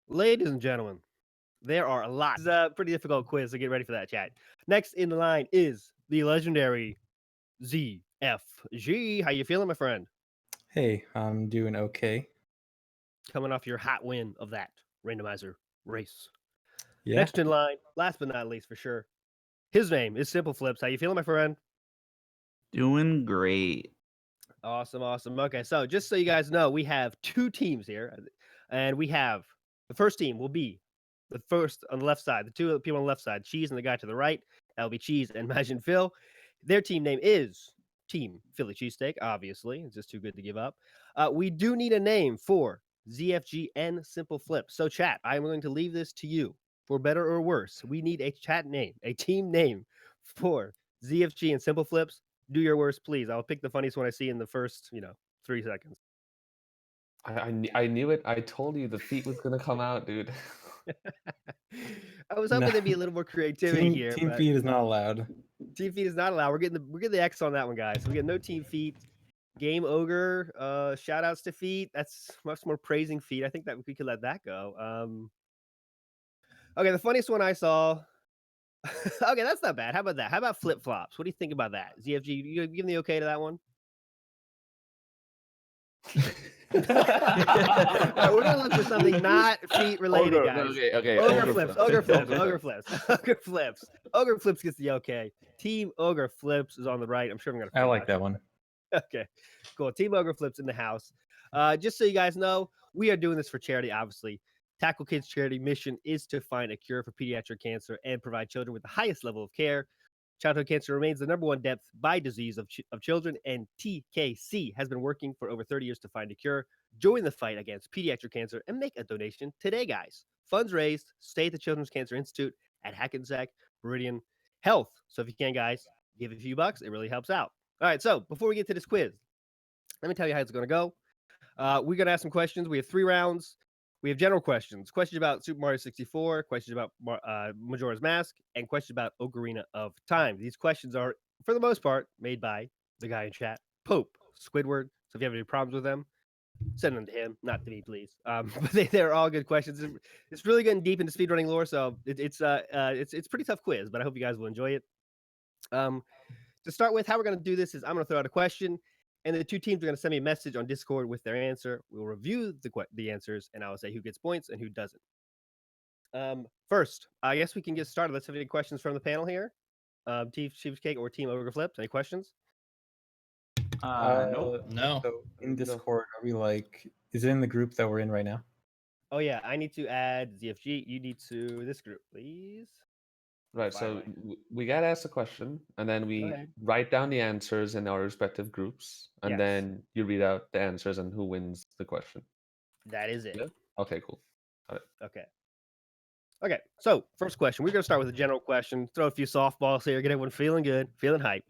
Ladies and gentlemen, there are a lot. It's a pretty difficult quiz, so get ready for that, chat. Next in the line is the legendary ZFG. How you feeling, my friend? Hey, I'm doing okay. Coming off your hot win of that randomizer race. Yeah. Next in line, last but not least for sure, his name is Simple Flips. How you feeling, my friend? Doing great. Awesome, awesome. Okay, so just so you guys know, we have two teams here, and we have the first team will be the first on the left side, the two people on the left side, Cheese and the guy to the right. That will be Cheese and Imagine Phil. Their team name is Team Philly Cheesesteak, obviously. It's just too good to give up. We do need a name for ZFG and Simple Flip. So, chat, I'm going to leave this to you. For better or worse, we need a chat name, a team name for ZFG and Simple Flips. Do your worst, please. I'll pick the funniest one I see in the first, 3 seconds. I knew it. I told you the feet was gonna come out, dude. I was hoping No. there'd be a little more creativity here. Team But feed is not allowed. team feet is not allowed. We're getting the X on that one, guys. So we get no team feet. Game ogre. Shout outs to feet. That's much more praising feet. I think that we could let that go. Okay, the funniest one I saw. Okay, that's not bad. How about that? How about flip flops? What do you think about that? ZFG, you give me the okay to that one? All right, we're gonna look for something not feet related, guys. Okay. Ogre flips gets the okay. Team Ogre Flips is on the right. I'm sure I'm gonna. I like that one. Okay, cool. Team Ogre Flips in the house. Just so you guys know, we are doing this for charity. Obviously, Tackle Kids charity mission is to find a cure for pediatric cancer and provide children with the highest level of care. Childhood cancer remains the #1 death by disease of children, and TKC has been working for over 30 years to find a cure. Join the fight against pediatric cancer and make a donation today, guys. Funds raised, stay at the Children's Cancer Institute at Hackensack Meridian Health. So if you can, guys, give a few bucks. It really helps out. All right, so before we get to this quiz, let me tell you how it's going to go. We're going to ask some questions. We have 3 rounds. We have general questions about Super Mario 64, questions about Majora's Mask, and questions about Ocarina of Time. These questions are, for the most part, made by the guy in chat, Pope Squidward. So if you have any problems with them, send them to him, not to me, please. But they're all good questions. It's really getting deep into speedrunning lore, so it's a pretty tough quiz, but I hope you guys will enjoy it. To start with, how we're going to do this is I'm going to throw out a question, and the two teams are going to send me a message on Discord with their answer. We'll review the answers, and I will say who gets points and who doesn't. First, I guess we can get started. Let's have any questions from the panel here. Team Cheesecake or Team Ogre Flips? Any questions? No. So in Discord, are we like? Is it in the group that we're in right now? Oh yeah, I need to add ZFG. You need to this group, please. Right, so we gotta ask a question, and then we ahead. write down the answers in our respective groups, and Yes. then you read out the answers and who wins the question. That is it. Yeah? Okay, cool. Okay. So first question, we're gonna start with a general question. Throw a few softballs here, get everyone feeling good, feeling hype.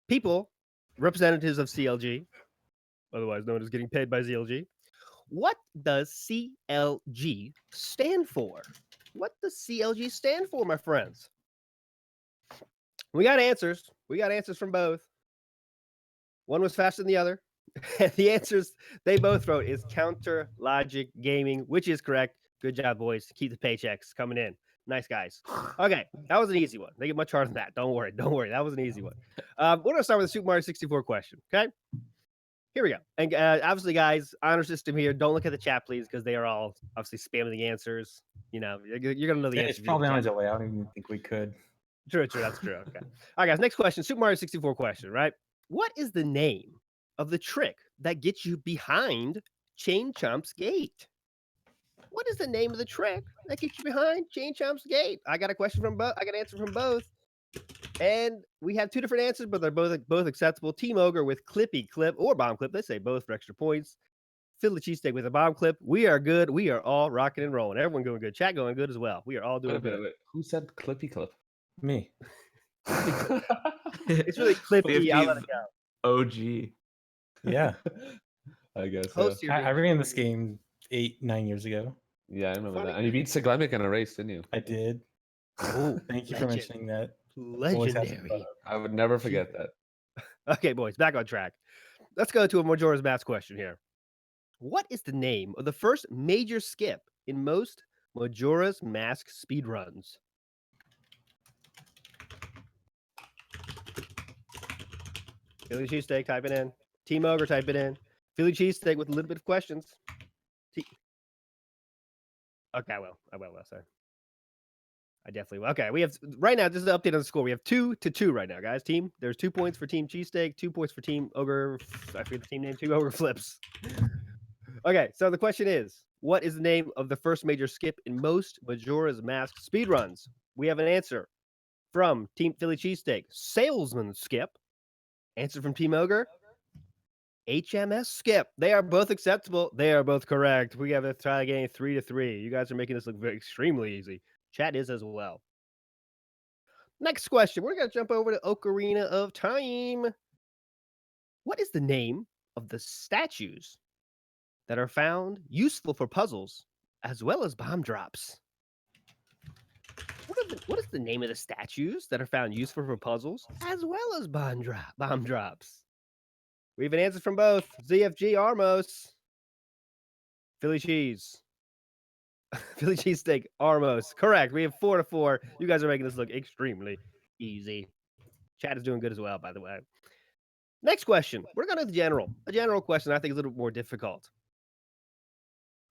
People, representatives of CLG, otherwise known as getting paid by ZLG. What does CLG stand for? What does CLG stand for, my friends? We got answers. We got answers from both. One was faster than the other. The answers they both wrote is Counter Logic Gaming, which is correct. Good job, boys. Keep the paychecks coming in. Nice guys. Okay, that was an easy one. They get much harder than that. Don't worry. That was an easy one. We're going to start with the Super Mario 64 question, okay? Here we go. And obviously, guys, honor system here. Don't look at the chat, please, because they are all obviously spamming the answers. You're going to know the answer. It's probably on a delay. I don't even think we could. True. That's true. Okay. All right, guys. Next question. Super Mario 64 question, right? What is the name of the trick that gets you behind Chain Chomp's gate? What is the name of the trick that gets you behind Chain Chomp's gate? I got a question from both. I got an answer from both. And we have 2 different answers, but they're both acceptable. Team Ogre with Clippy Clip or Bomb Clip. They say both for extra points. Philly Cheesesteak with a Bomb Clip. We are good. We are all rocking and rolling. Everyone going good. Chat going good as well. We are all doing good. Wait. Who said Clippy Clip? Me. It's really Clippy. I'll let it go. OG. Yeah. I guess. I ran this game 8-9 years ago. Yeah, I remember that. And you beat Siglemic in a race, didn't you? I did. Oh, Thank you for mentioning that. Legendary. I would never forget that. Okay, boys, back on track. Let's go to a Majora's Mask question here. What is the name of the first major skip in most Majora's Mask speedruns? Philly cheesesteak, type it in. Team Ogre, type it in. Philly cheesesteak with a little bit of questions. Okay, I will, sir. I definitely will. Okay, we have right now. This is the update on the score. We have 2-2 right now, guys. Team, there's 2 points for Team Cheesesteak, 2 points for Team Ogre. I forget the team name. Team Ogre Flips. Okay, so the question is, what is the name of the first major skip in most Majora's Mask speedruns? We have an answer from Team Philly Cheesesteak, Salesman Skip. Answer from Team Ogre, HMS Skip. They are both acceptable. They are both correct. We have a tie game 3-3. You guys are making this look extremely easy. Chat is as well. Next question. We're going to jump over to Ocarina of Time. What is the name of the statues that are found useful for puzzles as well as bomb drops? What is the name of the statues that are found useful for puzzles as well as bomb drops? We have an answer from both. ZFG Armos. Philly cheese. Philly cheesesteak, Armos. Correct. We have 4-4. You guys are making this look extremely easy. Chat is doing good as well, by the way. Next question. We're going to the general. A general question I think is a little more difficult.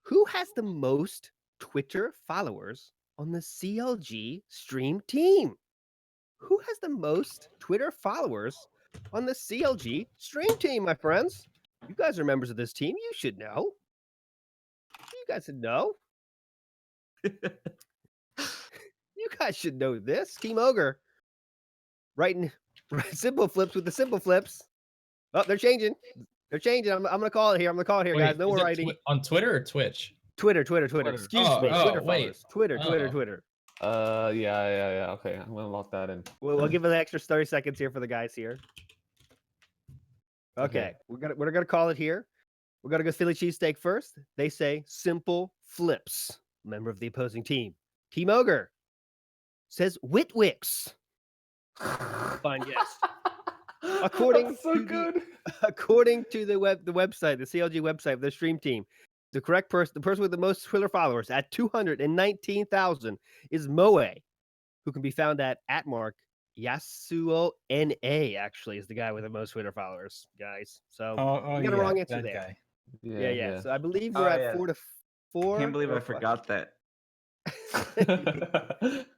Who has the most Twitter followers on the CLG stream team? Who has the most Twitter followers on the CLG stream team, my friends? You guys are members of this team. You should know. You guys should know. You guys should know this. Team Ogre. Writing simple flips with the simple flips. Oh, they're changing. They're changing. I'm going to call it here. I'm going to call it here, guys. No more writing. On Twitter or Twitch? Twitter. Excuse me. Twitter wait. followers. Twitter. Yeah. Okay, I'm gonna lock that in. We'll give it an extra 30 seconds here for the guys here. Okay. We're gonna call it here. We're gonna go Philly cheesesteak first. They say simple flips. Member of the opposing team. Team Ogre says Witwix. Fine guess. According to the website, the CLG website, the stream team, the correct person, the person with the most Twitter followers at 219,000 is Moe, who can be found at Mark Yasuo NA. Actually, is the guy with the most Twitter followers, guys. So you got a wrong answer there. Guy. Yeah. So I believe we're at 4-4. Can't believe I forgot that.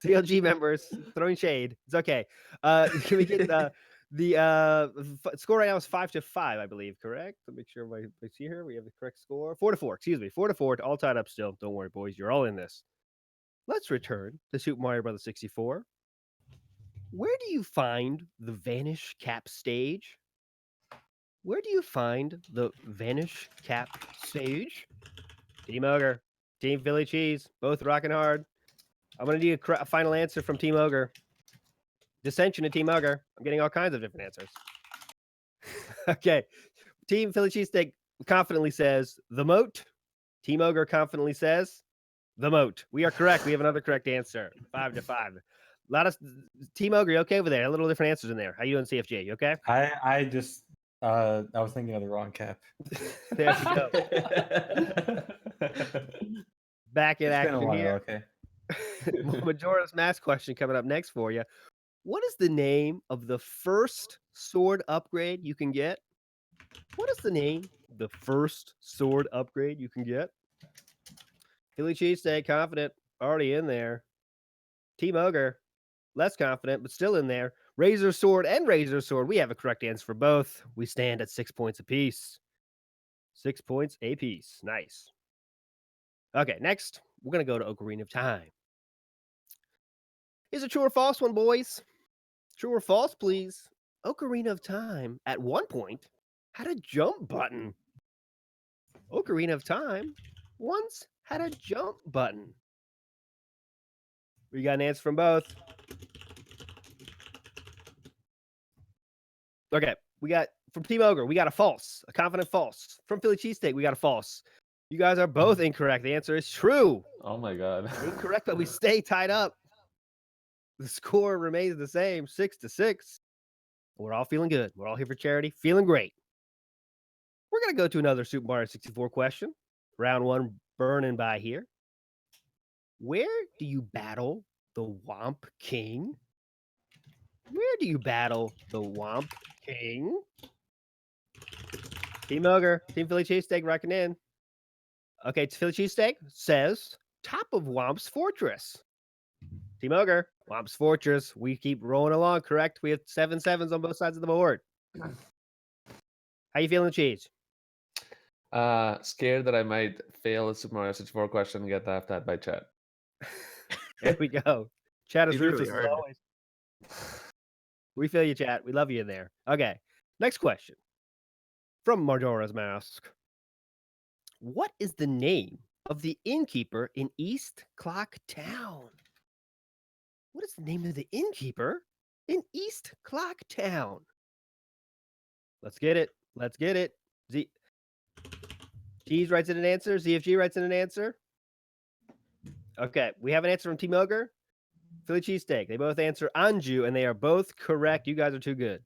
CLG members throwing shade. It's okay. Can we get the score right now is 5-5, I believe, correct? Let me make sure I see here. We have the correct score. 4-4, excuse me. 4-4, all tied up still. Don't worry, boys. You're all in this. Let's return to Super Mario Bros. 64. Where do you find the Vanish Cap stage? Where do you find the Vanish Cap stage? Team Ogre, Team Philly Cheese, both rocking hard. I'm going to need a final answer from Team Ogre. Dissension to Team Ogre. I'm getting all kinds of different answers. Okay. Team Philly Cheesesteak confidently says the moat. Team Ogre confidently says the moat. We are correct. We have another correct answer. 5-5. A lot of Team Ogre, you okay over there? A little different answers in there. How you doing, CFJ? You okay? I just I was thinking of the wrong cap. There you go. Back in It's been a action while, here. okay. Majora's Mask question coming up next for you. What is the name of the first sword upgrade you can get? What is the name of the first sword upgrade you can get? Philly cheesesteak, confident, already in there. Team Ogre, less confident, but still in there. Razor sword and razor sword. We have a correct answer for both. We stand at 6 points apiece. 6 points apiece. Nice. Okay, next, we're going to go to Ocarina of Time. Is it true or false one, boys? True or false, please? Ocarina of Time, at one point, had a jump button. Ocarina of Time once had a jump button. We got an answer from both. Okay, we got from Team Ogre, we got a false, a confident false. From Philly Cheesesteak, we got a false. You guys are both incorrect. The answer is true. Oh my god. Incorrect, but we stay tied up. The score remains the same, 6-6. We're all feeling good. We're all here for charity, feeling great. We're going to go to another Super Mario 64 question. Round one burning by here. Where do you battle the Womp King? Where do you battle the Womp King? Team Ogre, Team Philly Cheesesteak rocking in. Okay, Philly Cheesesteak says top of Womp's Fortress. Team Ogre, Womp's Fortress. We keep rolling along, correct? We have 7 sevens on both sides of the board. How you feeling, Cheese? Scared that I might fail a Super Mario 64 question and get laughed at by chat. There we go. Chat is These are really ruthless as hard. always. We feel you, chat. We love you in there. Okay, next question. From Mardora's Mask. What is the name of the innkeeper in East Clock Town? What is the name of the innkeeper in East Clock Town? Let's get it. Let's get it. Cheese writes in an answer. ZFG writes in an answer. Okay, we have an answer from Team Ogre. Philly Cheesesteak. They both answer Anju, and they are both correct. You guys are too good.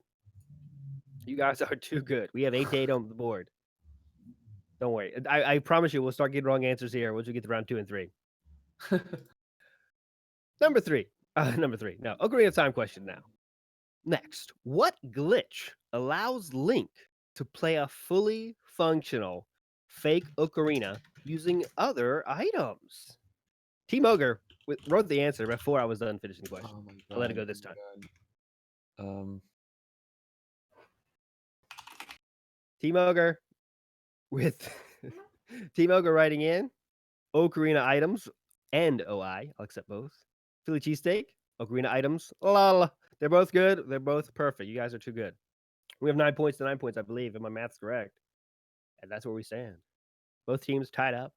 You guys are too good. We have 8 to 8 on the board. Don't worry. I promise you we'll start getting wrong answers here once we get to round 2 and 3. Number 3. Number 3. No, Ocarina of Time question now. Next, what glitch allows Link to play a fully functional fake ocarina using other items? Team Ogre wrote the answer before I was done finishing the question. Oh my god. I'll let it go this time. Team Ogre with Team Ogre writing in ocarina items and OI. I'll accept both. Philly Cheesesteak, ocarina items. Lol. They're both good. They're both perfect. You guys are too good. We have 9 points to 9 points, I believe, if my math's correct. And that's where we stand. Both teams tied up.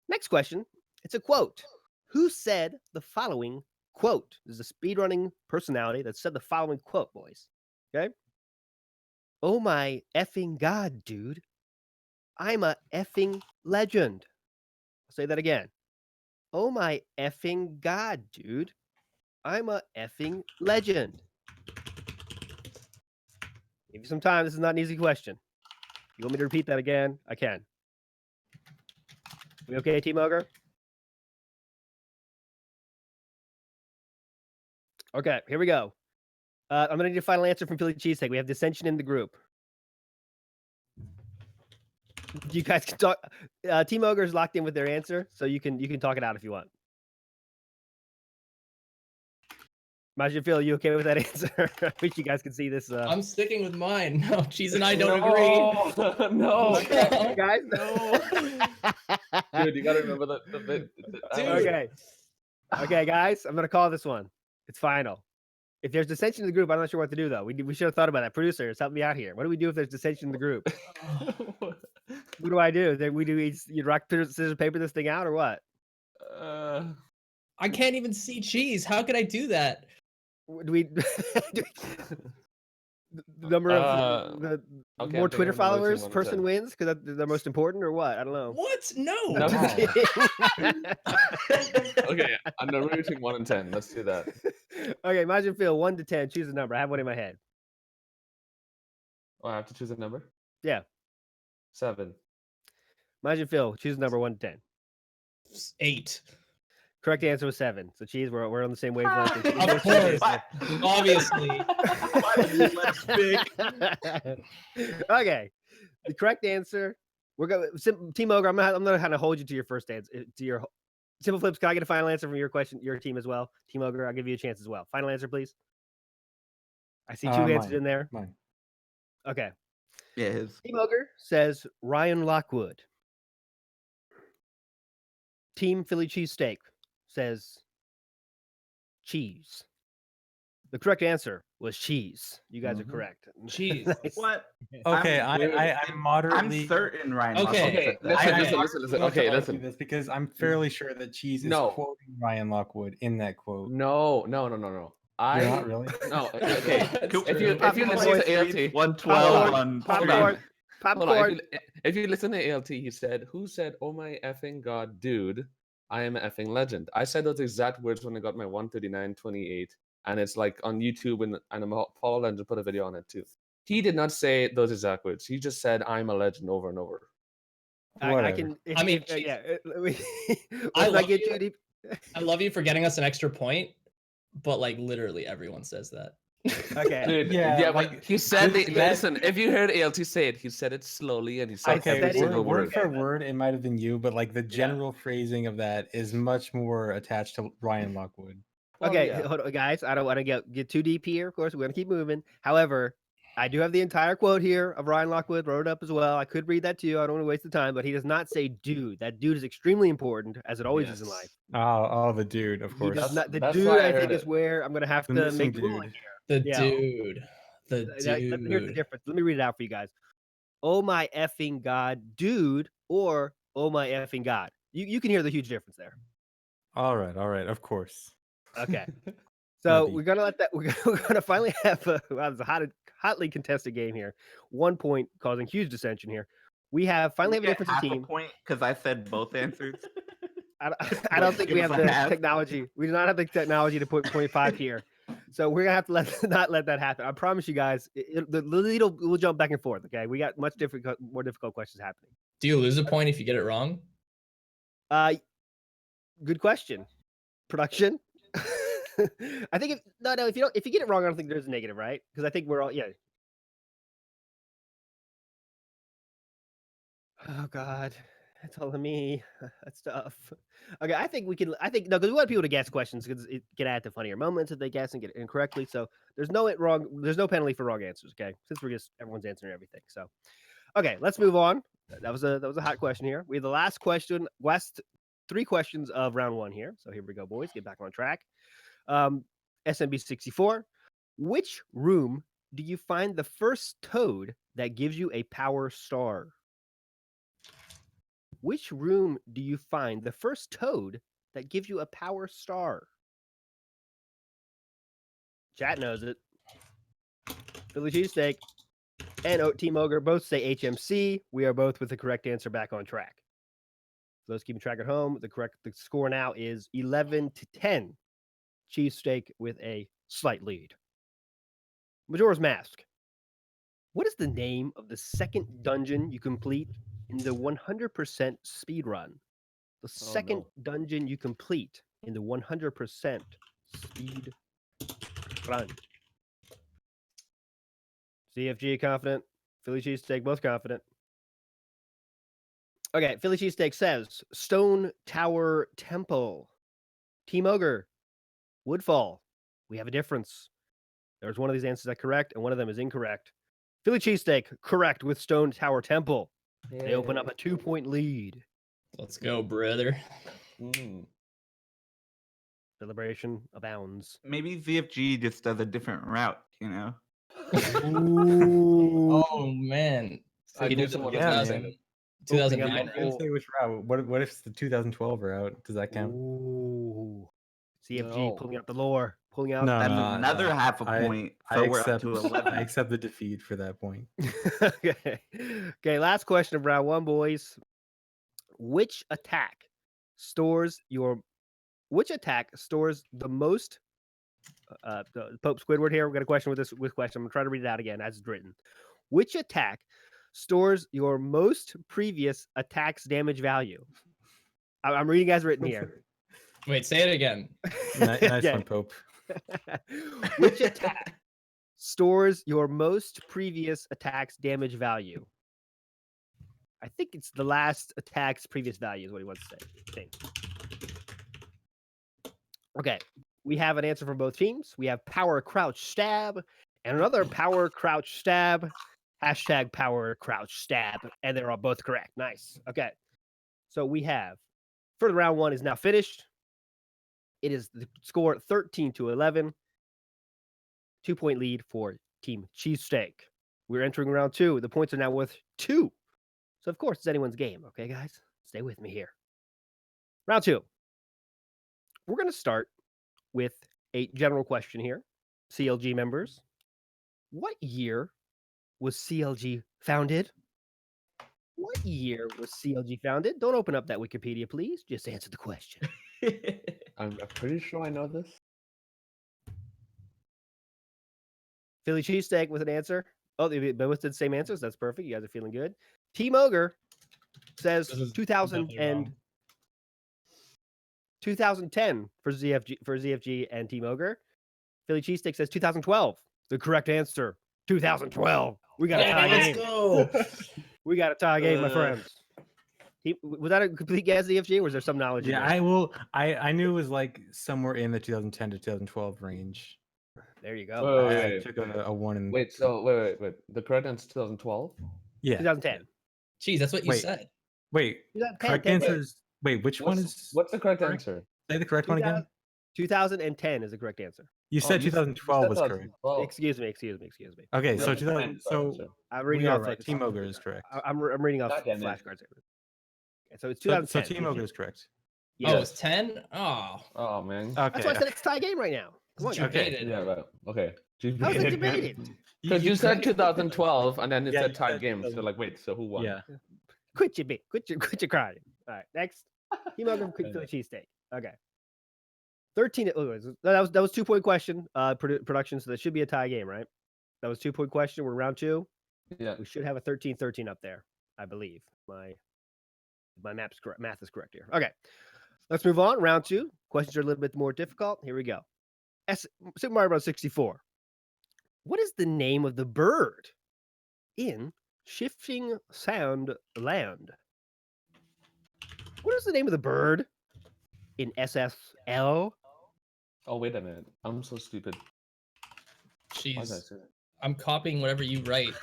Next question. It's a quote. Who said the following quote? This is a speedrunning personality that said the following quote, boys. Okay? Oh my effing god, dude. I'm a effing legend. I'll say that again. Oh my effing god, dude. I'm a effing legend. Give you some time. This is not an easy question. You want me to repeat that again? I can. We okay, Team Ogre? Okay, here we go. I'm going to need a final answer from Philly Cheesesteak. We have dissension in the group. You guys can talk. Team Ogre is locked in with their answer, so you can talk it out if you want. Majin Phil, you okay with that answer? I wish you guys could see this. I'm sticking with mine. No, Cheese and I don't agree. No. Okay, guys. No. Dude, you gotta remember the bit. Dude. Okay. Okay, guys, I'm gonna call this one. It's final. If there's dissension in the group, I'm not sure what to do though. We should have thought about that. Producers, help me out here. What do we do if there's dissension in the group? What do I do? Then we do you rock, scissors, paper this thing out or what? I can't even see Cheese. How could I do that? Do we the number of the okay, more I'm Twitter thinking followers 1 to person 10. wins because they're most important or what? I don't know. What? No. No. I'm just kidding. Okay, I'm number between 1 and 10. Let's do that. Okay, Majin Phil, 1 to 10. Choose a number. I have one in my head. Oh, I have to choose a number? Yeah. 7. Majin Phil, choose a number 1 to 10. 8. Correct answer was 7. So, Cheese, we're on the same wavelength. Of course. Obviously. Okay. The correct answer. We're going Team Ogre. I'm gonna kind of hold you to your first answer. To your Simple Flips. Can I get a final answer from your question, your team as well? Team Ogre, I'll give you a chance as well. Final answer, please. I see 2 answers in there. Mine. Okay. Yeah, his. Team Ogre says Ryan Lockwood. Team Philly Cheesesteak says cheese. The correct answer was cheese. You guys are correct. Cheese. Nice. What? Okay, I'm I'm moderately. certain Ryan. Okay. Lockwood Listen. said that. Okay, I'm listen. this because I'm fairly sure that Cheese is No. quoting Ryan Lockwood in that quote. No. You're not really. No. Okay. That's if true. you listen to ALT, 112 on Popcorn. Hold on. Popcorn. If you listen to ALT, he said, "Who said, oh my effing god, dude, I am an effing legend." I said those exact words when I got my 139.28, and it's like on YouTube, and I'm Paul and just put a video on it too. He did not say those exact words. He just said, "I'm a legend" over and over. I can. I mean, yeah. I Let's not love get you. too deep. I love you for getting us an extra point, but like literally everyone says that. Okay. Dude, Yeah, yeah, like, but he said this- it. that- Listen, if you heard ALT say it, he said it slowly and he said Okay, every said it single word word. for word, it might have been you, but like the general phrasing of that is much more attached to Ryan Lockwood. Well, Okay, yeah. hold on, guys. I don't want to get too deep here. Of course, we're gonna keep moving. However, I do have the entire quote here of Ryan Lockwood. Wrote it up as well. I could read that to you. I don't want to waste the time, but he does not say dude. That dude is extremely important, as it always is in life. Oh, the dude, of He course. does not. The That's dude, why I I think, heard is it. where I'm gonna have The to missing make the ruling dude. here. The Yeah. dude. The Here's the dude. difference. Let me read it out for you guys. Oh my effing god, dude, or oh my effing god. You can hear the huge difference there. All right, of course. Okay. So Maybe. we're gonna let that. We're gonna finally have a, wow, it's a hotly contested game here. 1 point causing huge dissension here. We have finally have a difference of team. point because I said both answers. I don't think we give have us a the half. technology. We do not have the technology to put 0.5 here. So we're gonna have to not let that happen. I promise you guys, the lead will jump back and forth. Okay, we got more difficult questions happening. Do you lose a point if you get it wrong? Good question. Production. I think if you get it wrong, I don't think there's a negative, right? Because I think we're all Oh God, that's all of me. That's tough. Okay, I think no, because we want people to guess questions because it can add to funnier moments if they guess and get it incorrectly. So there's no penalty for wrong answers. Okay, since everyone's answering everything. So okay, let's move on. That was a hot question here. We have the last 3 questions of round 1 here. So here we go, boys. Get back on track. SMB 64. Which room do you find the first toad that gives you a power star? Which room do you find the first toad that gives you a power star? Chat knows it. Philly cheesesteak and Team Ogre both say HMC. We are both with the correct answer back on track. For those keeping track at home, the score now is 11-10. Cheesesteak with a slight lead. Majora's Mask. What is the name of the second dungeon you complete in the 100% speed run? The second dungeon you complete in the 100% speed run. CFG confident. Philly cheesesteak both confident. Okay, Philly cheesesteak says Stone Tower Temple. Team Ogre, Woodfall. We have a difference. There's one of these answers that's correct, and one of them is incorrect. Philly cheesesteak correct with Stone Tower Temple. They open up a 2-point lead. Let's go, brother. Celebration abounds. Maybe ZFG just does a different route, you know? Oh man. I He do did some the of 2000, that. 2009 I didn't route. say which route. What if it's the 2012 route? Does that count? Ooh. CFG No. pulling out the lore. Pulling out. No, That's no, another half a point. So we're up to 11. I accept the defeat for that point. Okay. Okay, last question of round 1, boys. Which attack stores the most the Pope Squidward here? We've got a question with question. I'm gonna try to read it out again as it's written. Which attack stores your most previous attack's damage value? I'm reading as written here. Wait, say it again. Nice Okay. one, Pope. Which attack stores your most previous attack's damage value? I think it's the last attack's previous value is what he wants to say. I think. Okay, we have an answer from both teams. We have power crouch stab and another power crouch stab. Hashtag power crouch stab. And they're all both correct. Nice. Okay. So we have for the round 1 is now finished. It is the score 13-11. 2-point lead for Team Cheesesteak. We're entering round 2. The points are now worth 2. So of course it's anyone's game. Okay, guys? Stay with me here. Round 2. We're going to start with a general question here. CLG members, what year was CLG founded? What year was CLG founded? Don't open up that Wikipedia, please. Just answer the question. I'm pretty sure I know this. Philly cheesesteak with an answer. Oh, they both did the same answers. That's perfect. You guys are feeling good. Team Ogre says This is 2000 definitely and wrong. 2010 for ZFG and Team Ogre. Philly Cheesesteak says 2012. The correct answer. 2012. We got a tie Let's game. go. We got a tie game, my friends. Was that a complete guess, ZFG, or was there some knowledge? in Yeah, there? I knew it was like somewhere in the 2010 to 2012 range. There you go. I took a 1 and Wait. The correct answer is 2012. yeah. 2010. Jeez, that's what you Wait. said. Wait, 2010. correct answer is which one is What's the correct correct? answer? Say the correct one again. 2010 is the correct answer. You said 2012 was correct. Excuse me. Okay, No, so it's 2000. So I'm we reading are off right. Team Ogre is correct. I'm reading off God damn it. flashcards. Okay, so it's So 2010. Team Ogre is correct. Yes. Oh, it's 10? Oh, Oh man. Okay. That's why I said it's a tie game right now. Come on, you guys. Okay. debated. Yeah. Right. Okay. How is it debated? Because you said 2012 and then it Yeah, said you tied said games. So 2000. like, wait. So who won? Yeah. Quit your crying. All right, next. Team Ogre quick Philly cheesesteak. Okay. 13. That was 2-point question. Production. So that should be a tie game, right? That was 2-point question. We're round 2. Yeah. We should have a 13-13 up there, I believe. My math is correct here. Okay. Let's move on. Round 2. Questions are a little bit more difficult. Here we go. Super Mario Bros. 64. What is the name of the bird in Shifting Sound Land? What is the name of the bird in SSL? Oh wait a minute. I'm so stupid. Why did I jeez. say that? I'm copying whatever you write.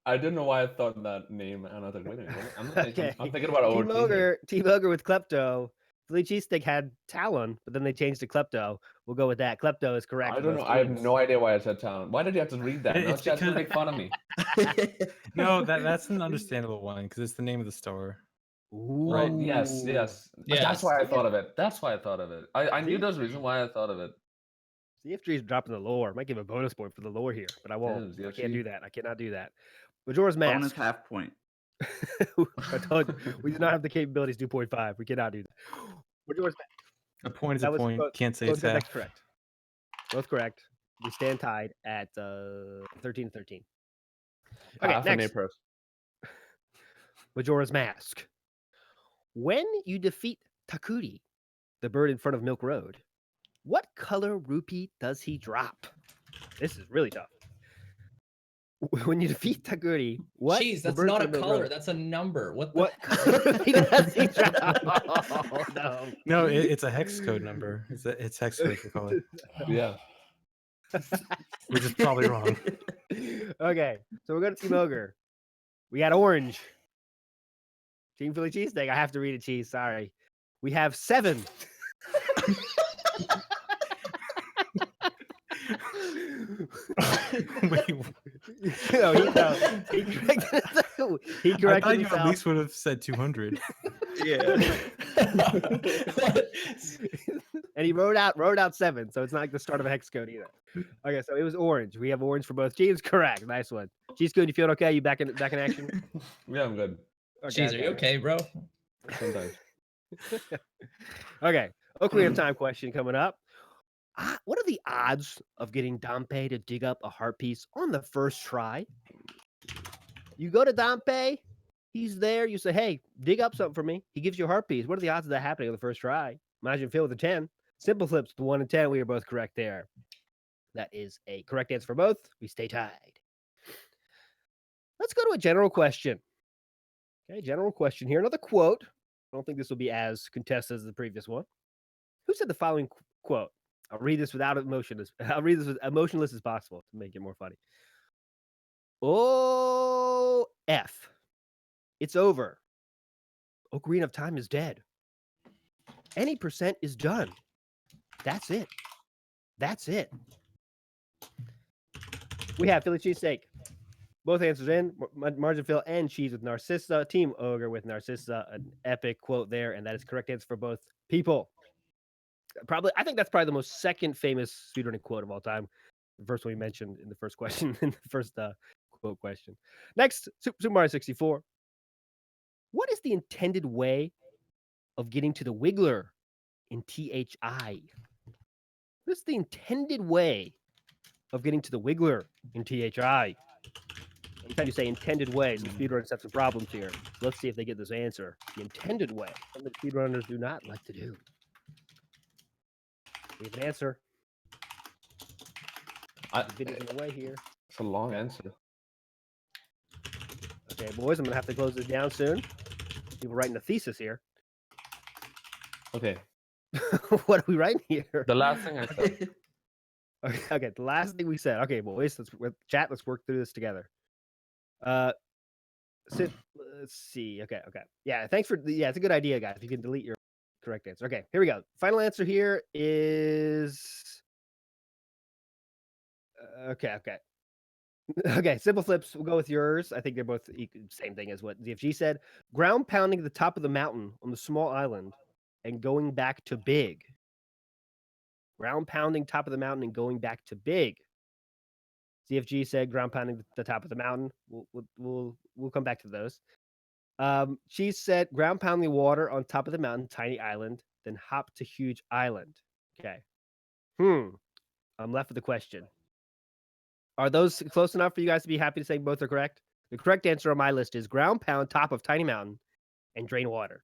I didn't know why I thought that name, and I was like, wait a minute. I'm thinking, Okay. I'm thinking about Team OT here. Ogre with Klepto. Philly Cheesesteak had Talon, but then they changed to Klepto. We'll go with that. Klepto is correct. I for don't both know. I have teams. no idea why I said talent. Why did you have to read that? Now It's Chad's gonna because- make fun of me. No, that's an understandable one because it's the name of the store. Right? Yes. Ooh. Yes. Yes. That's why I thought of it. That's why I thought of it. I knew See? there's a reason why I thought of it. CFG is dropping the lore. I might give a bonus point for the lore here, but I won't. Yeah, I can't ZFG. do that. I cannot do that. Majora's Bonus Mask. half point. I told you, we do not have the capabilities 2.5. We cannot do that. Majora's Mask. A point is That a was point. both- Can't say Both it's said half. that's correct. Both correct. We stand tied at 13-13. Okay, Half an A next. pros. Majora's Mask. When you defeat Takuri, the bird in front of Milk Road, what color rupee does he drop? This is really tough. When you defeat Takuri, what? Jeez, the that's bird in not a front of Milk color. Road, That's a number. What the What color rupee does he drop? Oh, no. No, it's a hex code number. It's hex code for color, Yeah. which is probably wrong. Okay, so we're going to Team Ogre. We got orange. Team Philly Cheesesteak. I have to read it, cheese. Sorry. We have 7. Wait, No, he corrected he I corrected thought you himself. at least would have said 200. Yeah. And he wrote out 7, so it's not like the start of a hex code either. Okay, so it was orange. We have orange for both teams. Correct. Nice one. Cheese good. You feel okay? You back in action? Yeah, I'm good. Jeez, are you okay, bro? Sometimes. Okay. Ocarina of Time question coming up. What are the odds of getting Dampé to dig up a heart piece on the first try? You go to Dampé, he's there. You say, "Hey, dig up something for me." He gives you a heart piece. What are the odds of that happening on the first try? Imagine Phil with a 10. Simple flips, 1 and 10. We are both correct there. That is a correct answer for both. We stay tied. Let's go to a general question. Okay, general question here. Another quote. I don't think this will be as contested as the previous one. Who said the following quote? I'll read this without emotion. I'll read this as emotionless as possible to make it more funny. Oh, F. It's over. Ocarina of Time is dead. Any percent is done. That's it. That's it. We have Philly cheesesteak. Both answers in. Margin Phil and cheese with Narcissa. Team Ogre with Narcissa. An epic quote there, and that is correct answer for both people. I think that's probably the most second famous speedrunning quote of all time. The first one we mentioned in the first question, in the first quote question. Next, Super Mario 64. What is the intended way of getting to the Wiggler in THI? What is the intended way of getting to the Wiggler in THI? Anytime you say intended way, some speedrunners have some problems here. So let's see if they get this answer. The intended way, something speedrunners do not like to do. We have an answer. The video's in the way here. It's a long answer. Okay, boys, I'm gonna have to close this down soon. People writing a thesis here. Okay. What are we writing here? The last thing I said. Okay, the last thing we said. Okay, boys, chat. Let's work through this together. Let's see. Okay. Yeah, thanks for. Yeah, it's a good idea, guys. If you can delete your correct answer. Okay, here we go. Final answer here is. Okay. Okay, simple flips. We'll go with yours. I think they're both same thing as what ZFG said. Ground pounding the top of the mountain on the small island and going back to big. Ground pounding top of the mountain and going back to big. ZFG said ground pounding the top of the mountain. We'll come back to those. She said ground pounding water on top of the mountain, tiny island, then hop to huge island. Okay. I'm left with the question. Are those close enough for you guys to be happy to say both are correct? The correct answer on my list is ground pound top of tiny mountain and drain water.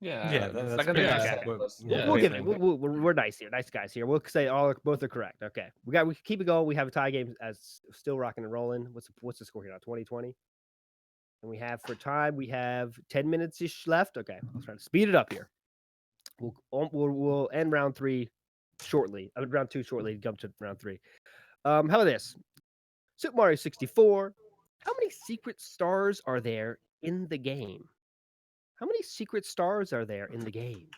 Yeah, that's like a pretty nice accurate. We'll give it. We're nice here, nice guys here. We'll say both are correct. Okay, we keep it going. We have a tie game as still rocking and rolling. What's the score here now? 20-20. And we have for time we have 10 minutes ish left. Okay, I'll try to speed it up here. We'll end round 3 shortly. Round 2 shortly. Jump to round 3. How about this? Super Mario 64. How many secret stars are there in the game? How many secret stars are there in the game?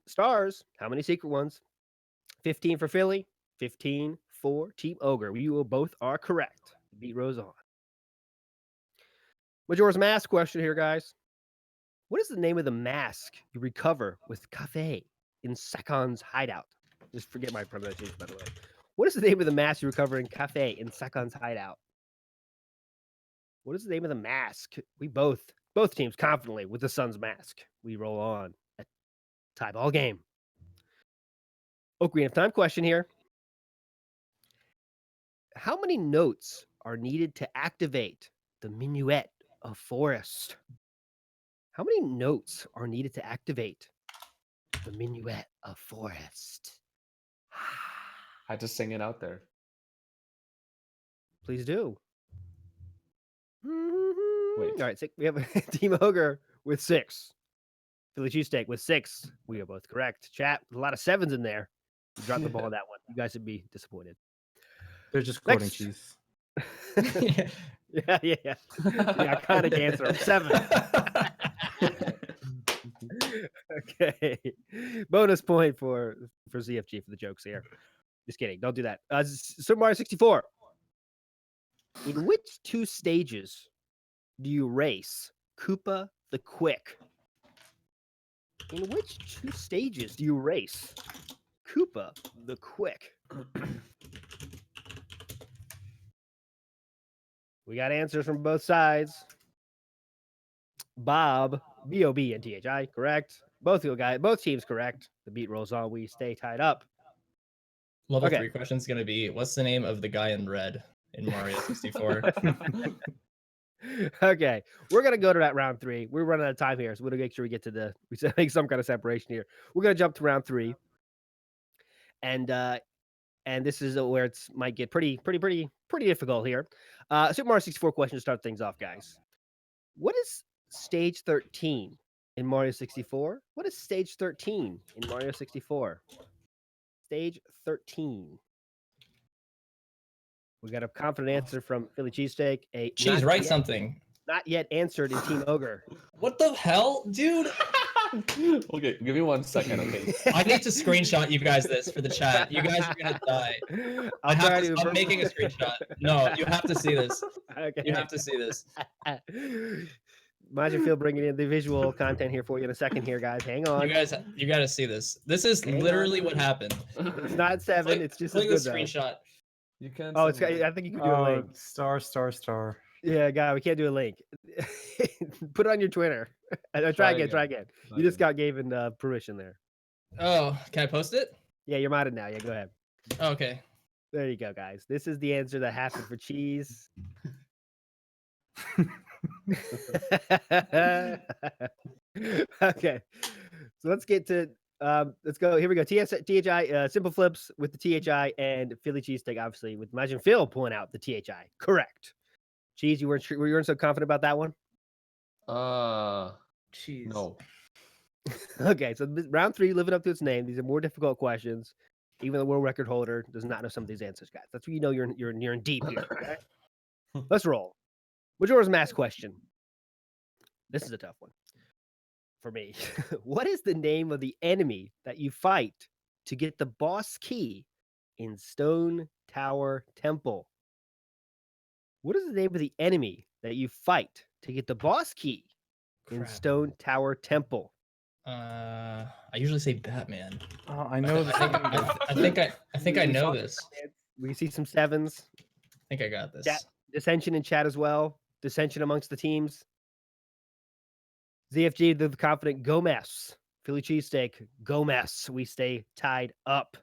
Stars. How many secret ones? 15 for Philly. 15 for Team Ogre. You both are correct. The beat rolls on. Majora's Mask question here, guys. What is the name of the mask you recover with Cafe in Sakon's hideout? Just forget my pronunciation, by the way. What is the name of the mask you recover in Cafe in Sakon's hideout? What is the name of the mask? We both teams confidently with the Sun's mask. We roll on. A tie ball game. Ocarina of Time question here. How many notes are needed to activate the Minuet of Forest? How many notes are needed to activate the Minuet of Forest? I just sing it out there. Please do. Wait. All right, we have Team Ogre with 6. Philly Cheesesteak with 6. We are both correct. Chat, a lot of 7s in there. You dropped the ball on that one. You guys would be disappointed. They're just quoting Next. cheese. Yeah. The iconic answer of 7. Okay. Bonus point for ZFG for the jokes here. Just kidding. Don't do that. Super Mario 64. In which 2 stages do you race Koopa the Quick? In which 2 stages do you race Koopa the Quick? We got answers from both sides. Bob, B-O-B and T-H-I, correct. Both teams correct. The beat rolls on. We stay tied up. Level Okay. 3 question is going to be, what's the name of the guy in red in Mario 64? Okay, we're gonna go to that round 3. We're running out of time here, so we're gonna make sure we get to we make some kind of separation here. We're gonna jump to round 3, and this is where it's might get pretty difficult here. Super Mario 64 question to start things off, guys. What is stage 13 in Mario 64? What is stage 13 in Mario 64? Stage 13. We got a confident answer from Philly Cheesesteak. Cheese, write something. Not yet answered in Team Ogre. What the hell, dude? Okay, give me 1 second, okay? I need to screenshot you guys this for the chat. You guys are gonna die. I'm making a screenshot. No, you have to see this. Okay. You have to see this. Imagine Phil bringing in the visual content here for you in a second here, guys. Hang on. You gotta see this. This is literally what happened. It's not 7. It's just click as the good, screenshot. You can't. I think you can do a link. Star. Yeah, guy, we can't do a link. Put it on your Twitter. Try again. You just got given permission there. Oh, can I post it? Yeah, you're modded now. Yeah, go ahead. Okay. There you go, guys. This is the answer that happened for cheese. Okay, so let's get to let's go. Here we go. THI simple flips with the THI and Philly cheesesteak, obviously, with Imagine Phil pulling out the THI. Correct. Cheese, you weren't so confident about that one? Jeez. No. Okay, so round 3, living up to its name. These are more difficult questions. Even the world record holder does not know some of these answers, guys. That's when you know you're in deep here. Okay, let's roll. Majora's Mask question. This is a tough one for me. What is the name of the enemy that you fight to get the boss key in Stone Tower Temple? What is the name of the enemy that you fight to get the boss key in Crap. Stone Tower Temple? I usually say Batman. Oh, I know. I think I know this. We see some sevens. I think I got this. Dissension in chat as well. Dissension amongst the teams. ZFG, the confident, go mess. Philly cheesesteak, go mess. We stay tied up.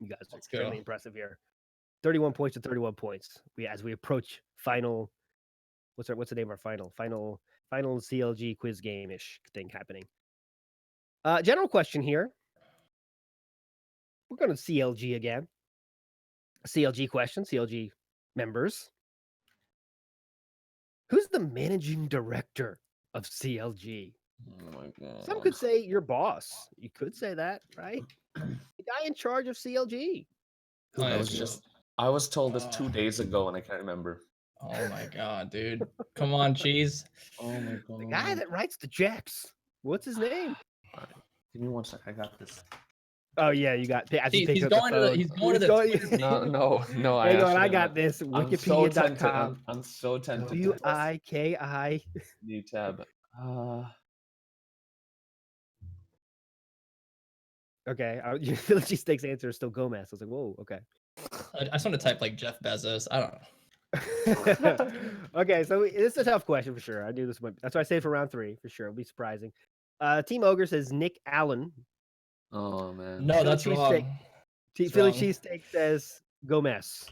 You guys are extremely impressive here. 31 points to 31 points. As we approach final. What's the name of our final CLG quiz game-ish thing happening. General question here. We're going to CLG again. CLG question, CLG members. Who's the managing director of CLG? Oh my god. Some could say your boss. You could say that, right? The guy in charge of CLG. I was told this 2 days ago and I can't remember. Oh my god, dude. Come on, cheese. Oh my god. The guy that writes the checks. What's his name? Right. Give me 1 sec. I got this. Oh yeah, you got. He's going to the. No. Hang on, I got this. I'm so tempted. Wikipedia.com. I'm so tempted. WIKI. New tab. Okay, Philly cheesesteak's answer is still Gomez. I was like, whoa, okay. I just want to type like Jeff Bezos. I don't know. Okay, so it's a tough question for sure. I knew this one. That's why I saved for round 3 for sure. It'll be surprising. Team Ogre says Nick Allen. Oh man. No, that's wrong. Philly cheesesteak says Gomez.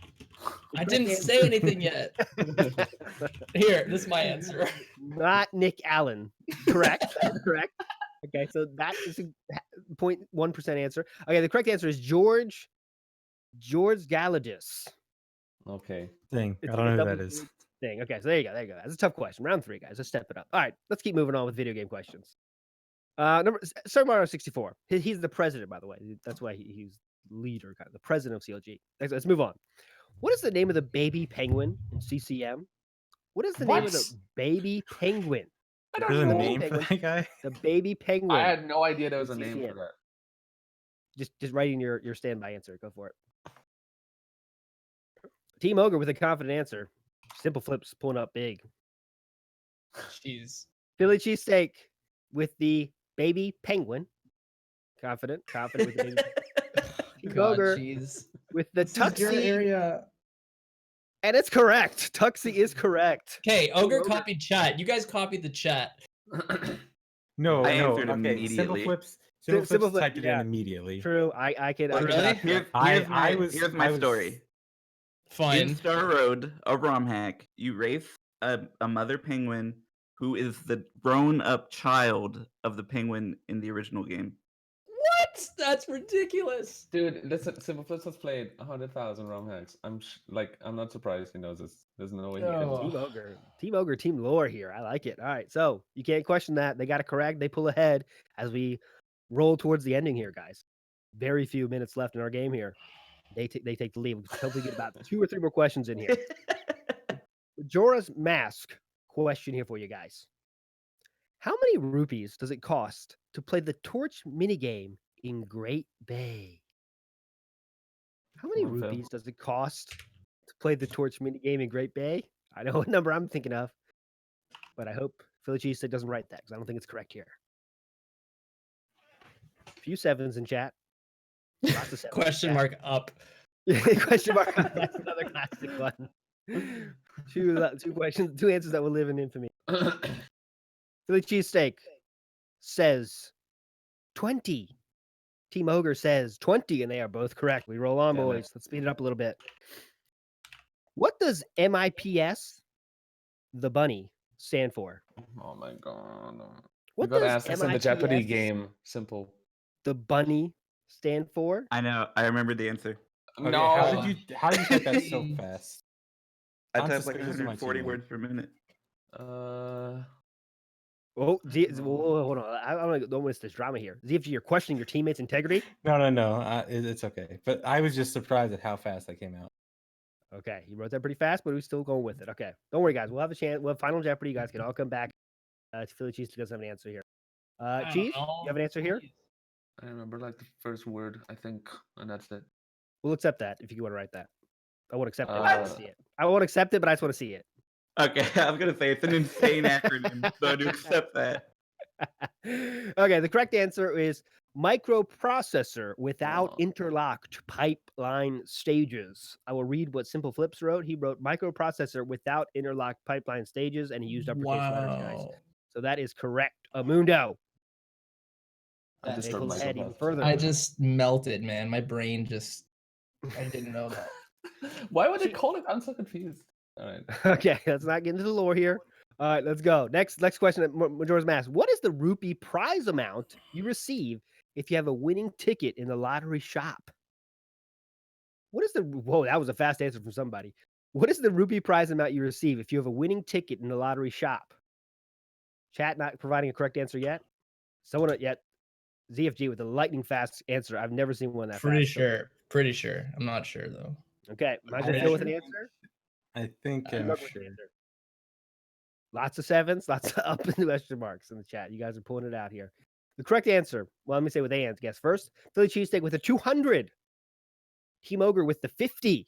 I didn't say anything yet. Here, this is my answer. Not Nick Allen. Correct. Correct. Okay, so that is a 0.1% answer. Okay, the correct answer is George Galadis. Okay. Thing. I don't know who that is. Thing. Okay, so there you go. That's a tough question. Round 3, guys. Let's step it up. All right, let's keep moving on with video game questions. Super Mario 64. He's the president, by the way. That's why he's leader, kind of the president of CLG. Let's move on. What is the name of the baby penguin in CCM? What is the name of the baby penguin? I don't know the name for that guy. The baby penguin. I had no idea there was a name for that. Just writing your standby answer. Go for it. Team Ogre with a confident answer. Simple flips pulling up big. Jeez. Philly cheesesteak with the baby penguin. Confident with the baby penguin. Ogre with the Tuxie area. And it's correct. Tuxie is correct. Okay, Ogre copied chat. You guys copied the chat. No. I answered Okay, immediately. Simple flips typed it in immediately. True. I can. Really? Here's my story. Fine. In Star Road, a ROM hack, you race a mother penguin who is the grown-up child of the penguin in the original game. What? That's ridiculous. Dude, listen, Simple Flips has played 100,000 ROM hacks. I'm not surprised he knows this. There's no way he can. Team Ogre, Team Lore here. I like it. All right, so you can't question that. They got it correct. They pull ahead as we roll towards the ending here, guys. Very few minutes left in our game here. They take the lead. We'll hopefully get about 2 or 3 more questions in here. Majora's Mask question here for you guys. How many rupees does it cost to play the Torch minigame in Great Bay? How many rupees does it cost to play the Torch minigame in Great Bay? I know what number I'm thinking of, but I hope Philly cheesesteak doesn't write that because I don't think it's correct here. A few sevens in chat. Lots of sevens. Question mark up. Question mark up. That's another classic one. Two questions, 2 answers that will live in infamy. Philly cheesesteak says 20. Team Ogre says 20, and they are both correct. We roll on, Damn it. boys. Let's speed it up a little bit. What does MIPS, the bunny, stand for? Oh my god. You What gotta does ask this in the Jeopardy MIPS, game. Simple. the bunny, stand for? I know. I remember the answer. Okay, No. how did you type that so fast? I I'm typed like suspicious of my 140 teammate. words per minute. Oh, hold on. I don't miss this drama here. ZFG, you're questioning your teammates' integrity? No. It's okay. But I was just surprised at how fast that came out. Okay, you wrote that pretty fast, but we're still going with it. Okay, don't worry, guys. We'll have a chance. We'll have Final Jeopardy. You guys can all come back. Philly Cheese doesn't have an answer here. Cheese, you have an answer here? I remember like the first word, I think, and that's it. We'll accept that if you want to write that. I won't accept it. But I want to see it. I won't accept it, but I just want to see it. Okay, I was gonna say it's an insane acronym, so to accept that. Okay, the correct answer is microprocessor without interlocked pipeline stages. I will read what Simple Flips wrote. He wrote microprocessor without interlocked pipeline stages, and he used uppercase letters, guys. So that is correct. Amundo. I just They heard pulled ahead even myself. further. I just melted, man. My brain just. I didn't know that. Why would they call it? I'm so confused. All right. Okay, let's not get into the lore here. All right, let's go. Next question at Majora's Mask. What is the rupee prize amount you receive if you have a winning ticket in the lottery shop? What is the whoa? That was a fast answer from somebody. What is the rupee prize amount you receive if you have a winning ticket in the lottery shop? Chat not providing a correct answer yet. Someone yet. ZFG with a lightning fast answer. I've never seen one that Pretty fast. sure. Pretty sure. I'm not sure though. Okay, Major I'm Phil with an sure. answer. I think Good I'm luck with the sure. answer. Lots of sevens, lots of up and question marks in the chat. You guys are pulling it out here. The correct answer. Well, let me say what they guess first. Philly cheesesteak with a 200. Team Ogre with the 50.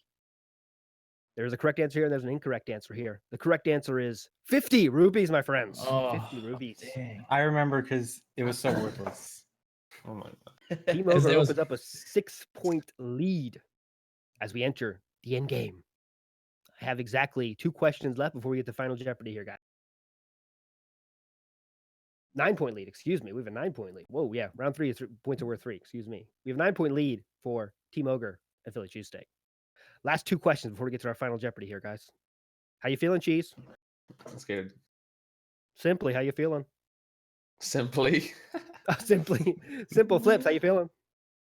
There's a correct answer here, and there's an incorrect answer here. The correct answer is 50 rupees, my friends. 50 rupees. Dang. I remember because it was so worthless. Oh my god. Team 'Cause Ogre there was- opens up a 6-point lead as we enter the end game. I have exactly 2 questions left before we get to Final Jeopardy here, guys. 9-point lead, excuse me. We have a 9-point lead. Whoa, yeah. Round 3 is points are worth 3. Excuse me. We have a 9-point lead for Team Ogre and Philly Cheesesteak. Last 2 questions before we get to our Final Jeopardy here, guys. How you feeling, Cheese? I'm scared. Simply, how you feeling? Simply. Simple Flips, how you feeling?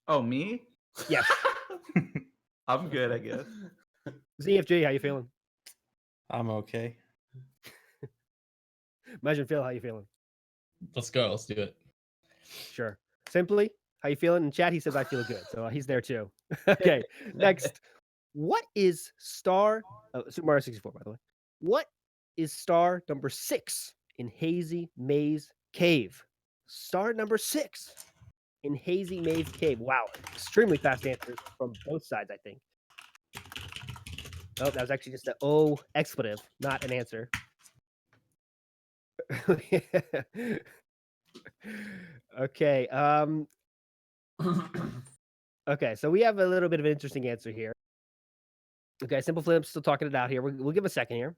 Oh, me? Yes. I'm good, I guess. ZFG, how you feeling? I'm okay. Imagine Phil, how you feeling? Let's go. Let's do it. Sure. Simply, how you feeling? In chat, he says I feel good, so he's there too. Okay. Next, what is star Super Mario 64? By the way, what is star number 6 in Hazy Maze Cave? Star number 6 in Hazy Maze Cave. Wow, extremely fast answers from both sides, I think. Oh, that was actually just an O expletive, not an answer. Okay. Okay, so we have a little bit of an interesting answer here. Okay, Simple Flips still talking it out here. We'll give a second here.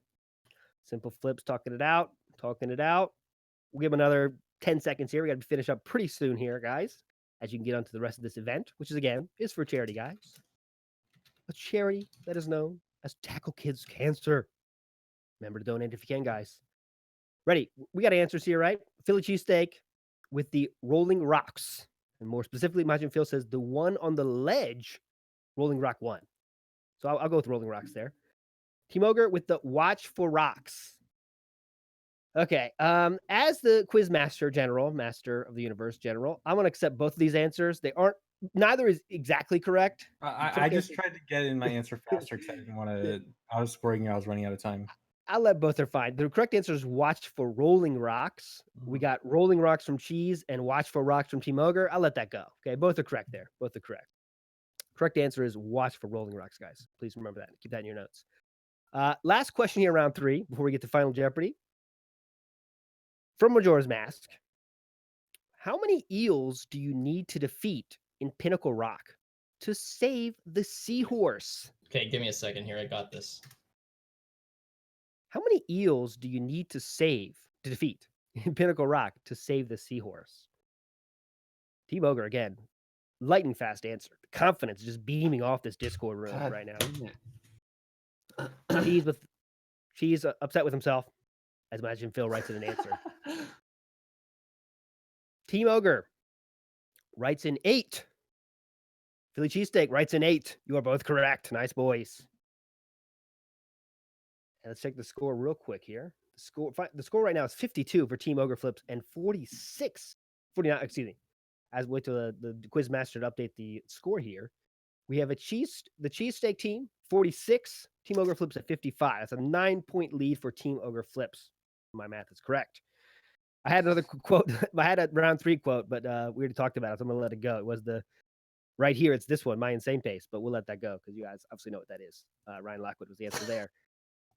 Simple Flips talking it out. We'll give another 10 seconds here. We got to finish up pretty soon here, guys, as you can get onto the rest of this event, which is, again, is for charity, guys. A charity that is known as Tackle Kids Cancer. Remember to donate if you can, guys. Ready? We got answers here, right? Philly cheesesteak with the Rolling Rocks. And more specifically, Majin Phil says the one on the ledge, Rolling Rock 1. So I'll go with Rolling Rocks there. Team Ogre with the Watch for Rocks. Okay. As the quiz master general, master of the universe general, I'm going to accept both of these answers. Neither is exactly correct. I just tried to get in my answer faster because I didn't want to. I was worrying I was running out of time. I'll let both are fine. The correct answer is Watch for Rolling Rocks. We got Rolling Rocks from Cheese and Watch for Rocks from Team Ogre. I'll let that go. Okay, both are correct there. Both are correct. Correct answer is Watch for Rolling Rocks, guys. Please remember that. Keep that in your notes. Last question here, round 3, before we get to Final Jeopardy. From Majora's Mask, how many eels do you need to defeat in Pinnacle Rock to save the seahorse? Okay, give me a second here. I got this. How many eels do you need to defeat in Pinnacle Rock to save the seahorse? Team Ogre again. lightning fast answer. The confidence just beaming off this Discord room God right now. damn it. She's upset with himself. As imagine Phil writes in an answer. Team Ogre writes in 8. Philly cheesesteak writes in 8. You are both correct. Nice boys. And let's check the score real quick here. The score right now is 52 for Team Ogre Flips and 49, excuse me. As we wait till the quiz master to update the score here. We have the cheesesteak team, 46. Team Ogre Flips at 55. That's a 9-point lead for Team Ogre Flips. My math is correct. I had another quote. I had a round 3 quote, but we already talked about it, so I'm going to let it go. It was right here. It's this one, my insane pace, but we'll let that go because you guys obviously know what that is. Ryan Lockwood was the answer there.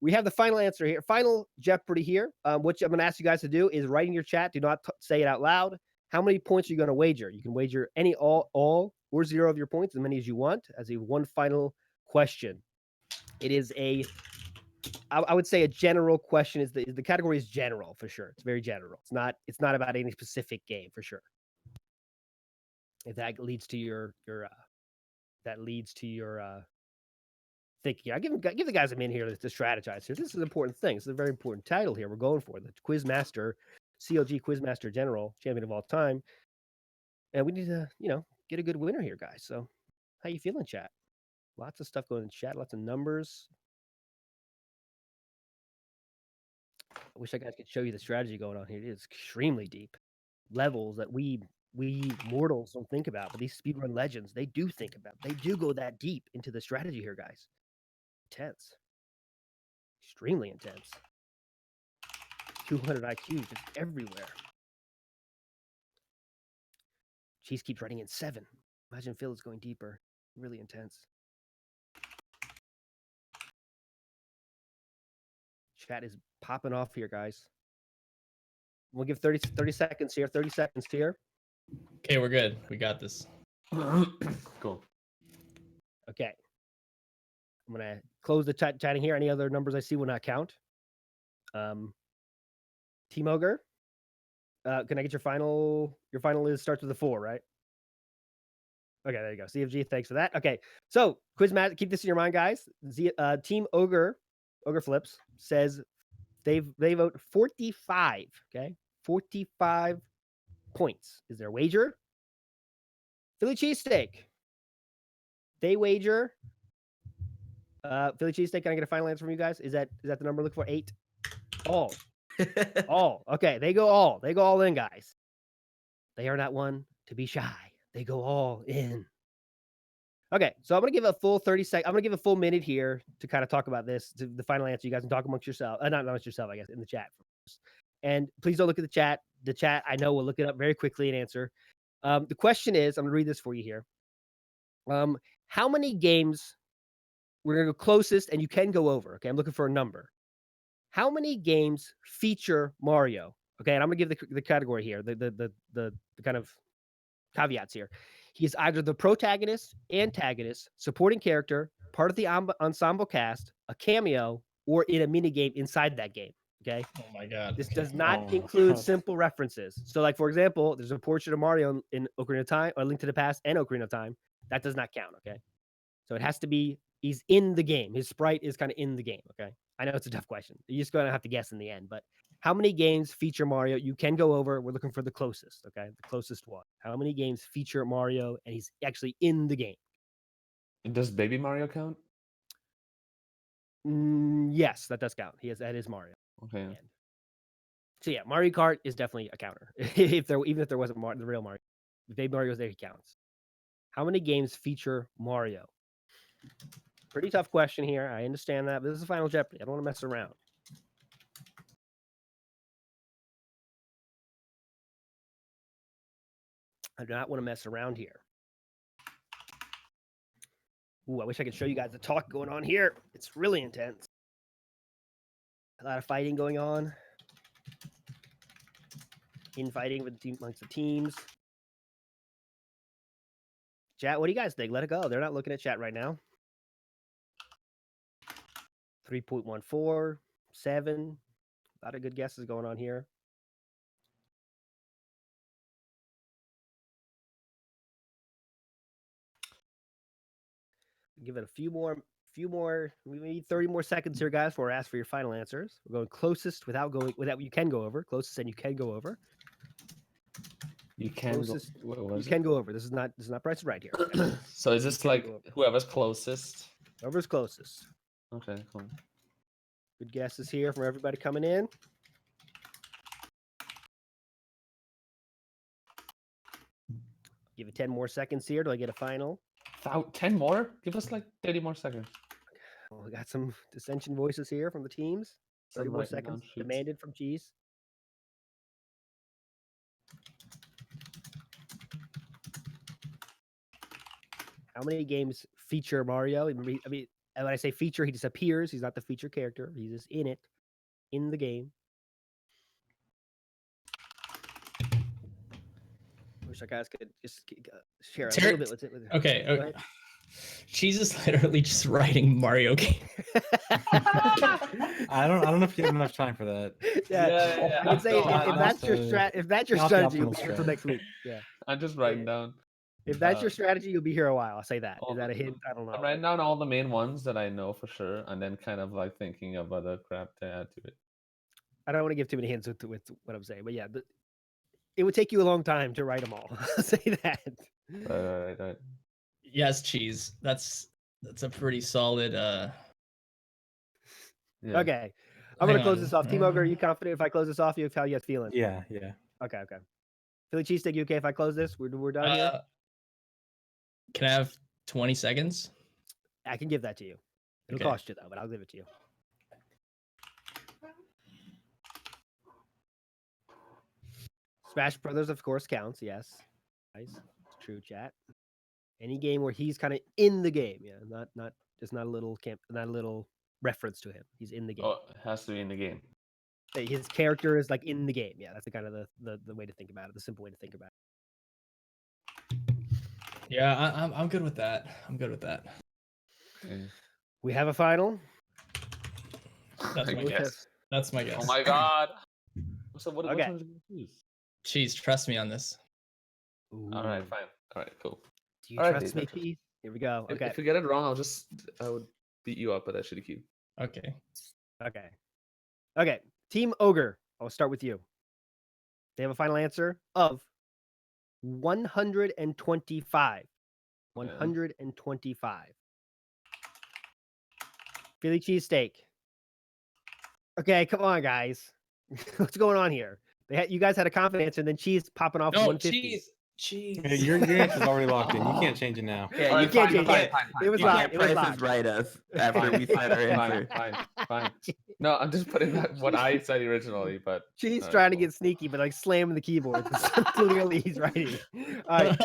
We have the final answer here. Final Jeopardy here. What I'm going to ask you guys to do is write in your chat. Do not say it out loud. How many points are you going to wager? You can wager any, all, or 0 of your points, as many as you want, as a one final question. It is I would say a general question. The category is general for sure. It's very general. It's not about any specific game for sure. If that leads to your thinking. I give the guys a minute here to strategize here. This is an important thing. This is a very important title here we're going for. The Quizmaster, CLG Quizmaster General, champion of all time. And we need to, get a good winner here, guys. So how you feeling, chat? Lots of stuff going in chat, lots of numbers. I wish I guys could show you the strategy going on here. It is extremely deep. Levels that we mortals don't think about, but these speedrun legends, they do think about. They do go that deep into the strategy here, guys. Intense. Extremely intense. 200 IQ just everywhere. Cheese keeps writing in 7. Imagine Phil is going deeper. Really intense. Chat is popping off here, guys. We'll give 30 seconds here. 30 seconds here. Okay, we're good. We got this. Cool. Okay. I'm going to close the chatting here. Any other numbers I see will not count. Team Ogre, can I get your final? Your final starts with a 4, right? Okay, there you go. CFG, thanks for that. Okay, so Quizmaster, keep this in your mind, guys. Team Ogre Flips says they vote 45. Okay, 45 points is their wager. Philly cheesesteak, they wager. Philly cheesesteak, can I get a final answer from you guys? Is that the number looking for? 8? All. All. Okay, they go all. They go all in, guys. They are not one to be shy. They go all in. Okay, so I'm going to give a full 30 seconds. I'm going to give a full minute here to kind of talk about this, to the final answer. You guys can talk amongst yourself. Not amongst yourself, I guess, in the chat. And please don't look at the chat. The chat, I know, will look it up very quickly and answer. The question is, I'm going to read this for you here. How many games, we're going to go closest, and you can go over. Okay, I'm looking for a number. How many games feature Mario? Okay, and I'm going to give the category here, the kind of caveats here. He is either the protagonist, antagonist, supporting character, part of the ensemble cast, a cameo, or in a minigame inside that game. Okay. Oh my god. This does not include simple references. So, like, for example, there's a portrait of Mario in Ocarina of Time, or Link to the Past and Ocarina of Time. That does not count. Okay. So it has to be, he's in the game. His sprite is kind of in the game. Okay. I know it's a tough question. You're just going to have to guess in the end, but how many games feature Mario? You can go over. We're looking for the closest, okay? The closest one. How many games feature Mario and he's actually in the game? Does Baby Mario count? Yes, that does count. That is Mario. Okay. So yeah, Mario Kart is definitely a counter. Even if there wasn't the real Mario, if Baby Mario's there, he counts. How many games feature Mario? Pretty tough question here. I understand that, but this is Final Jeopardy. I don't want to mess around. I do not want to mess around here. Ooh, I wish I could show you guys the talk going on here. It's really intense. A lot of fighting going on. Infighting amongst the teams. Chat, what do you guys think? Let it go. They're not looking at chat right now. 3.14, 7. A lot of good guesses going on here. give it a few more. We need 30 more seconds here, guys, before I ask for your final answers. We're going closest without you can go over. Closest and you can go over. You can Closest, go. you can go over. This is not Price is Right here. So is this like whoever's closest? Whoever's closest. Okay, cool. Good guesses here from everybody coming in. Give it 10 more seconds here till I get a final. 10 more? Give us like 30 more seconds. Well, we got some dissension voices here from the teams. 30 more seconds demanded from Cheese. How many games feature Mario? I mean, when I say feature, he just appears. He's not the feature character. He's just in it, in the game. Wish I guys could just share a little bit with it. Okay. Cheese is literally just writing Mario game. I don't know if you have enough time for that. Yeah. I would say if that's your strategy, you'll be here until next week. Yeah. I'm just writing down. If that's your strategy, you'll be here a while. I'll say that. Is that a hint? I don't know. I'm writing down all the main ones that I know for sure, and then kind of like thinking of other crap to add to it. I don't want to give too many hints with what I'm saying, but yeah, it would take you a long time to write them all. I'll say that. Right. Yes, Cheese. That's a pretty solid. Yeah. Okay, I'm gonna close this off. Team Ogre, are you confident if I close this off? How you guys feeling? Yeah. Okay. Philly cheesesteak, you okay if I close this? We're done here. Can I have 20 seconds? I can give that to you. It'll cost you though, but I'll give it to you. Smash Brothers, of course, counts. Yes, nice, true, chat. Any game where he's kind of in the game, yeah, not a little reference to him. He's in the game. Oh, it has to be in the game. His character is like in the game. Yeah, that's the kind of the way to think about it. The simple way to think about it. Yeah, I'm good with that. Okay. We have a final. That's my guess. That's my guess. Oh my god. So what? Okay. Which one's gonna choose? Cheese, trust me on this. Ooh. All right, fine. All right, cool. Do you trust me, Pete? Here we go. Okay. If we get it wrong, I would beat you up at that shitty cube. Okay. Team Ogre, I'll start with you. They have a final answer of 125. 125. Philly cheesesteak. Okay, come on, guys. What's going on here? You guys had a confident answer, and then Cheese popping off 150. Cheese. Hey, your answer's already locked in. You can't change it now. Yeah, you can't change it. It was locked. Price is Right us after we said our answer. Fine. No, I'm just putting that what I said originally, but Cheese trying to get sneaky, but like slamming the keyboard. Clearly, he's writing. All right.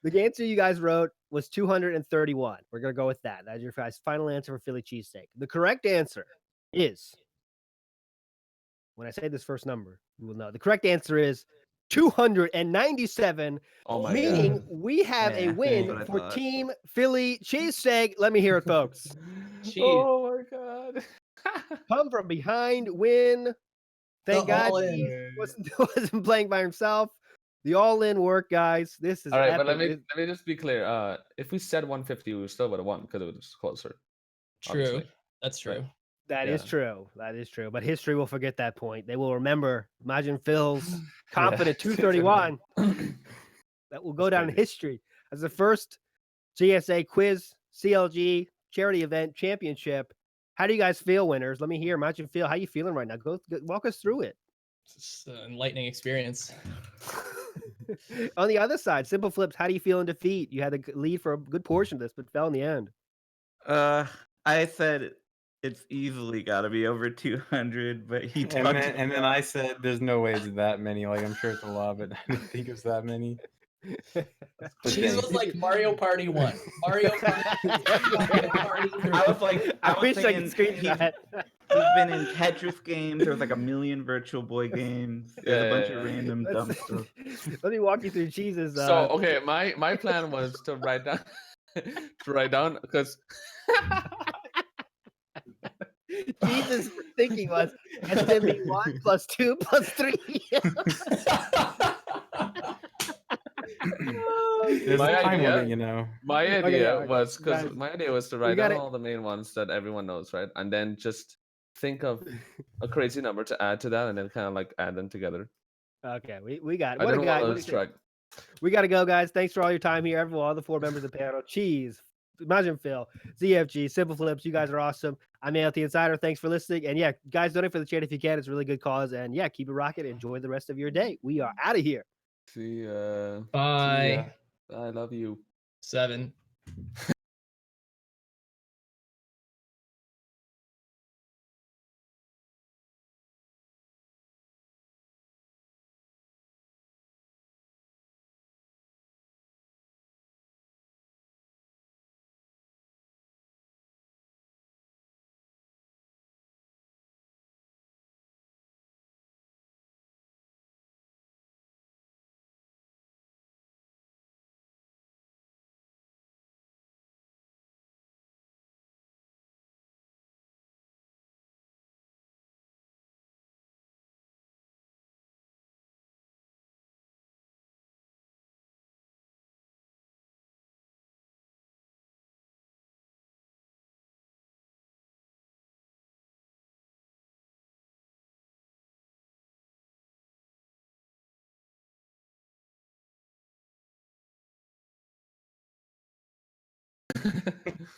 The answer you guys wrote was 231. We're gonna go with that. That's your guys' final answer for Philly cheesesteak. The correct answer is, when I say this first number, you will know. The correct answer is 297. Oh my meaning god. we have a win for Team Philly cheesesteak. Let me hear it, folks. Oh my god. Come from behind, win. Thank God he wasn't playing by himself. The all-in work, guys. This is all right. epic. But let me just be clear. If we said 150, we still would have won because it was closer. True. Obviously. That's true. That is true. That is true. But history will forget that point. They will remember. Imagine Phil's confident 231. That will go down in history as the first GSA quiz CLG charity event championship. How do you guys feel, winners? Let me hear. Imagine Phil. How you feeling right now? Go walk us through it. It's an enlightening experience. On the other side, Simple Flips, how do you feel in defeat? You had the lead for a good portion of this, but fell in the end. I said it's easily got to be over 200, but he talked. And then I said, "There's no way it's that many. Like I'm sure it's a lot, but I didn't think it's that many." Cheese was like Mario Party 1. Mario Party 3. I was like, I wish I could screenshot. He's been in Tetris games. There was like a million Virtual Boy games. There's a bunch of random dumb stuff. Let me walk you through Cheese's. So okay, my plan was to write down because Jesus' thinking was it's gonna be 1 + 2 + 3. There's My a time idea- limit, you know. My Okay, idea yeah, okay. was because Guys, my idea was to we write down gotta- all the main ones that everyone knows, right? And then just think of a crazy number to add to that, and then kind of like add them together. Okay, we got it. I What a didn't guy. want What to a- distract. We got to go, guys. Thanks for all your time here, everyone. All the 4 members of the panel. Cheese, Imagine Phil, ZFG, Simple Flips. You guys are awesome. I'm ALT Insider. Thanks for listening. And yeah, guys, donate for the charity if you can. It's a really good cause. And yeah, keep it rocking. Enjoy the rest of your day. We are out of here. See ya. Bye. I love you. 7.